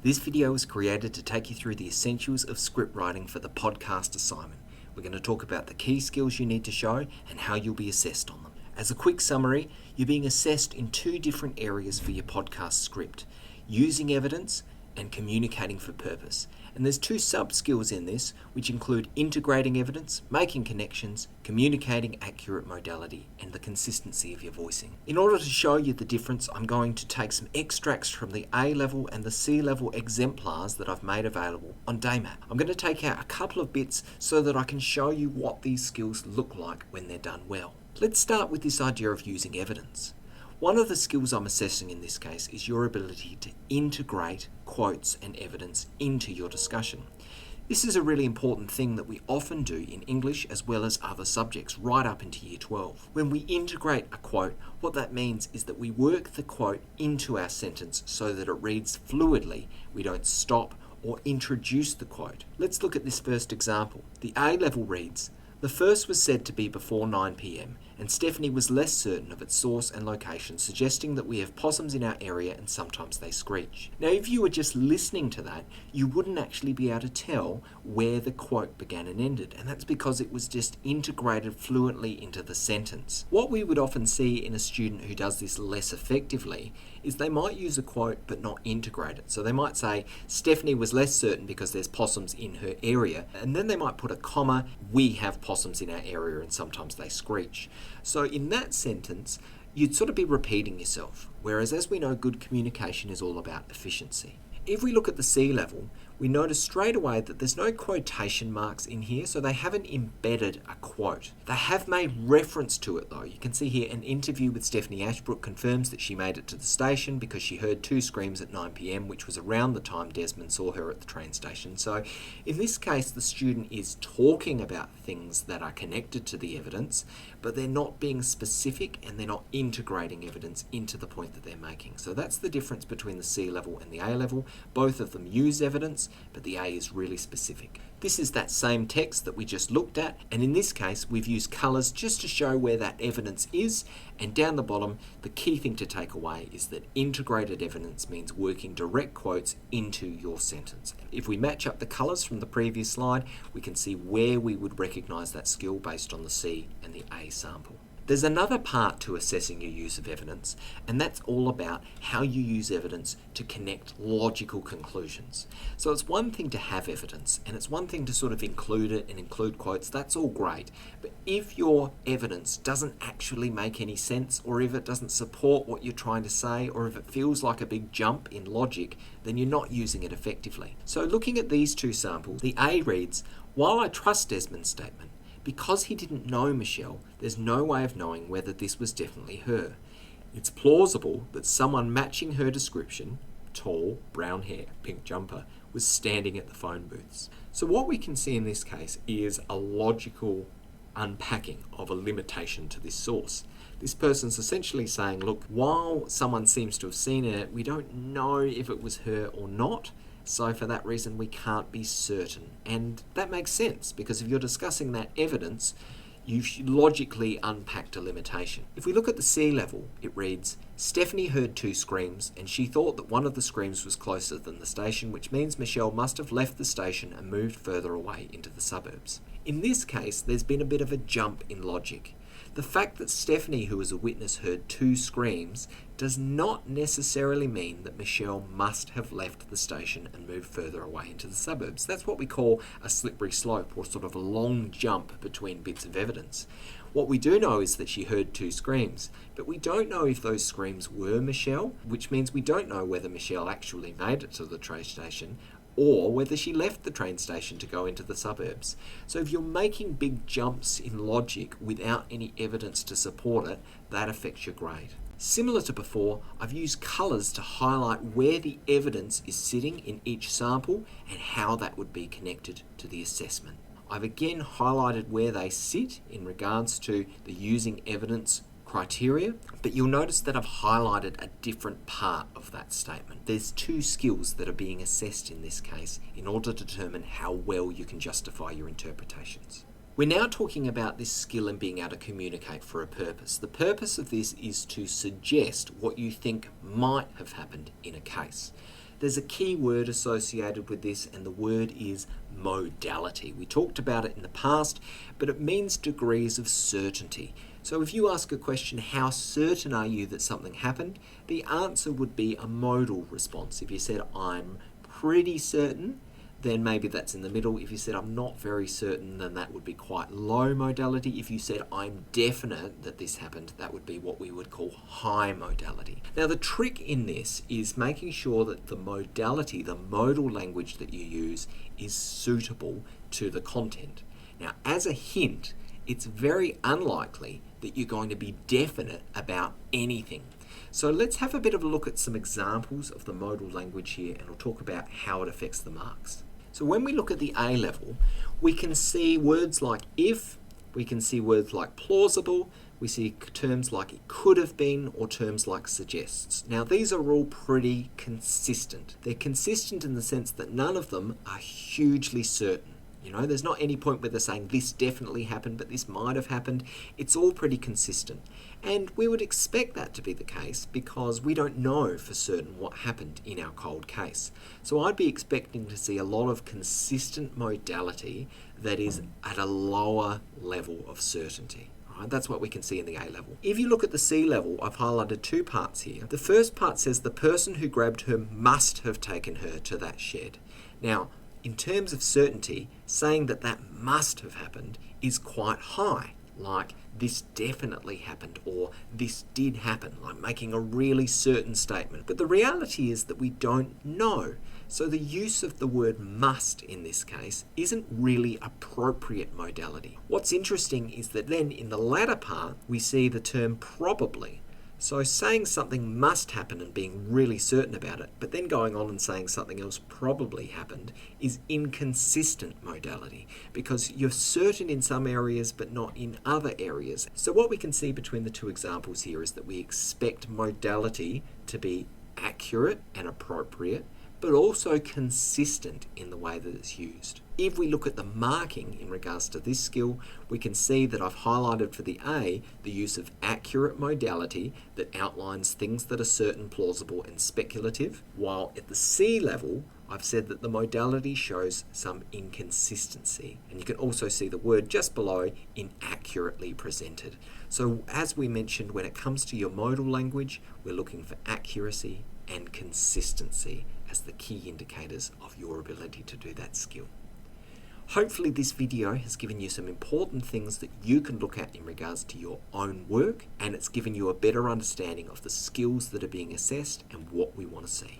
This video was created to take you through the essentials of script writing for the podcast assignment. We're going to talk about the key skills you need to show and how you'll be assessed on them. As a quick summary, you're being assessed in two different areas for your podcast script: using evidence and communicating for purpose. And there's two sub-skills in this, which include integrating evidence, making connections, communicating accurate modality, and the consistency of your voicing. In order to show you the difference, I'm going to take some extracts from the A-level and the C-level exemplars that I've made available on DayMap. I'm going to take out a couple of bits so that I can show you what these skills look like when they're done well. Let's start with this idea of using evidence. One of the skills I'm assessing in this case is your ability to integrate quotes and evidence into your discussion. This is a really important thing that we often do in English as well as other subjects right up into Year 12. When we integrate a quote, what that means is that we work the quote into our sentence so that it reads fluidly. We don't stop or introduce the quote. Let's look at this first example. The A level reads, "The first was said to be before 9 p.m. and Stephanie was less certain of its source and location, suggesting that we have possums in our area and sometimes they screech." Now, if you were just listening to that, you wouldn't actually be able to tell where the quote began and ended, and that's because it was just integrated fluently into the sentence. What we would often see in a student who does this less effectively is they might use a quote but not integrate it. So they might say, "Stephanie was less certain because there's possums in her area," and then they might put a comma, "We have possums in our area and sometimes they screech." So in that sentence, you'd sort of be repeating yourself, whereas as we know, good communication is all about efficiency. If we look at the C level, we notice straight away that there's no quotation marks in here, so they haven't embedded a quote. They have made reference to it though. You can see here an interview with Stephanie Ashbrook confirms that she made it to the station because she heard two screams at 9 p.m, which was around the time Desmond saw her at the train station. So in this case, the student is talking about things that are connected to the evidence, but they're not being specific and they're not integrating evidence into the point that they're making. So that's the difference between the C level and the A level. Both of them use evidence, but the A is really specific. This is that same text that we just looked at, and in this case we've used colours just to show where that evidence is, and down the bottom the key thing to take away is that integrated evidence means working direct quotes into your sentence. If we match up the colours from the previous slide, we can see where we would recognise that skill based on the C and the A sample. There's another part to assessing your use of evidence, and that's all about how you use evidence to connect logical conclusions. So it's one thing to have evidence, and it's one thing to sort of include it and include quotes. That's all great. But if your evidence doesn't actually make any sense, or if it doesn't support what you're trying to say, or if it feels like a big jump in logic, then you're not using it effectively. So looking at these two samples, the A reads, "While I trust Desmond's statement, because he didn't know Michelle, there's no way of knowing whether this was definitely her. It's plausible that someone matching her description, tall, brown hair, pink jumper, was standing at the phone booths." So what we can see in this case is a logical unpacking of a limitation to this source. This person's essentially saying, look, while someone seems to have seen her, we don't know if it was her or not. So for that reason, we can't be certain. And that makes sense, because if you're discussing that evidence, you've logically unpacked a limitation. If we look at the C level, it reads, "Stephanie heard two screams and she thought that one of the screams was closer than the station, which means Michelle must have left the station and moved further away into the suburbs." In this case, there's been a bit of a jump in logic. The fact that Stephanie, who was a witness, heard two screams does not necessarily mean that Michelle must have left the station and moved further away into the suburbs. That's what we call a slippery slope, or sort of a long jump between bits of evidence. What we do know is that she heard two screams, but we don't know if those screams were Michelle, which means we don't know whether Michelle actually made it to the train station or whether she left the train station to go into the suburbs. So if you're making big jumps in logic without any evidence to support it, that affects your grade. Similar to before, I've used colours to highlight where the evidence is sitting in each sample and how that would be connected to the assessment. I've again highlighted where they sit in regards to the using evidence criteria, but you'll notice that I've highlighted a different part of that statement. There's two skills that are being assessed in this case in order to determine how well you can justify your interpretations. We're now talking about this skill and being able to communicate for a purpose. The purpose of this is to suggest what you think might have happened in a case. there's a key word associated with this, and the word is modality. We talked about it in the past, but it means degrees of certainty. So if you ask a question, how certain are you that something happened? The answer would be a modal response. If you said, I'm pretty certain, then maybe that's in the middle. If you said, I'm not very certain, then that would be quite low modality. If you said, I'm definite that this happened, that would be what we would call high modality. Now, the trick in this is making sure that the modality, the modal language that you use, is suitable to the content. Now, as a hint, it's very unlikely that you're going to be definite about anything. So let's have a bit of a look at some examples of the modal language here, and we'll talk about how it affects the marks. So when we look at the A level, we can see words like if, we can see words like plausible, we see terms like it could have been, or terms like suggests. Now these are all pretty consistent. They're consistent in the sense that none of them are hugely certain. You know, there's not any point where they're saying this definitely happened, but this might have happened. It's all pretty consistent. And we would expect that to be the case because we don't know for certain what happened in our cold case. So I'd be expecting to see a lot of consistent modality that is at a lower level of certainty. Right? That's what we can see in the A level. If you look at the C level, I've highlighted two parts here. The first part says the person who grabbed her must have taken her to that shed. Now, in terms of certainty, saying that that must have happened is quite high, like this definitely happened or this did happen, like making a really certain statement. But the reality is that we don't know. So the use of the word must in this case isn't really appropriate modality. What's interesting is that then in the latter part, we see the term probably. So saying something must happen and being really certain about it, but then going on and saying something else probably happened is inconsistent modality because you're certain in some areas but not in other areas. So what we can see between the two examples here is that we expect modality to be accurate and appropriate, but also consistent in the way that it's used. If we look at the marking in regards to this skill, we can see that I've highlighted for the A the use of accurate modality that outlines things that are certain, plausible, and speculative, while at the C level, I've said that the modality shows some inconsistency. And you can also see the word just below, inaccurately presented. So as we mentioned, when it comes to your modal language, we're looking for accuracy and consistency as the key indicators of your ability to do that skill. Hopefully this video has given you some important things that you can look at in regards to your own work, and it's given you a better understanding of the skills that are being assessed and what we want to see.